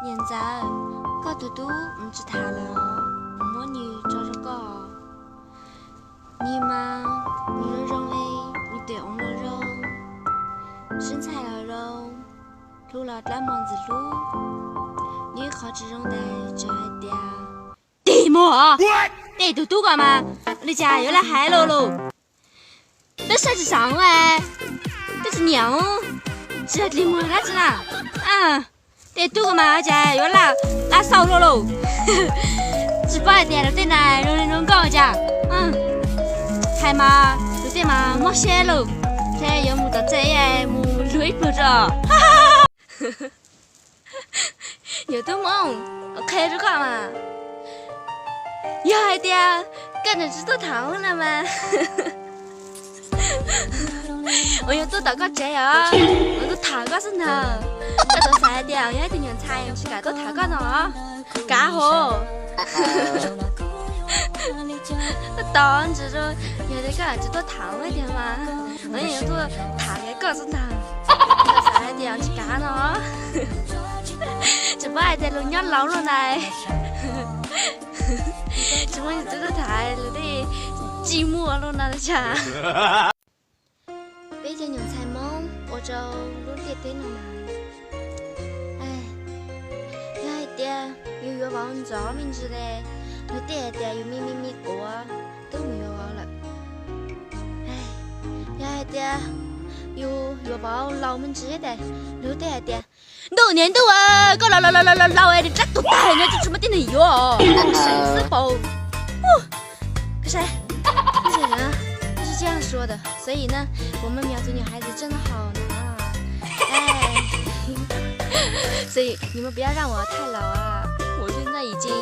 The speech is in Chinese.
现在搞嘟嘟唔知他了，摸你找着搞。你嘛，你的容易，你对我们容，身材了容，路了大忙子路，你好只容得这一点。地么？你嘟嘟干嘛？你家又来害了喽？这啥子上哎？这是娘，这地么哪子啦？啊！这赌个嘛家又拿少了喽，只把点了点来，弄搞家，还嘛有点嘛没写喽，这又没到这样没累不着，哈哈哈，有多忙，我开着干嘛？有一点跟着知道糖了吗？我要做到个这样，我都塔个身头，这都3点，有一点人才去干都塔个呢，干活。我当时说有点干，知道糖一点嘛，我要做塔个身头，这3点去干呢，这不还在路上捞了来，怎么这个台了的寂寞了那去？北京用菜梦，我就努力点了嘛。哎，有一点有越忘照名字的，有点点有咪过都没有忘了。哎，有一点有越忘老门子的，有点点。6年多啊，搞老哎的这多大人家就这么点的哟，谁是包？可是，这些人。这样说的，所以呢，我们苗族女孩子真的好呢，哎，所以你们不要让我太老啊，我现在已经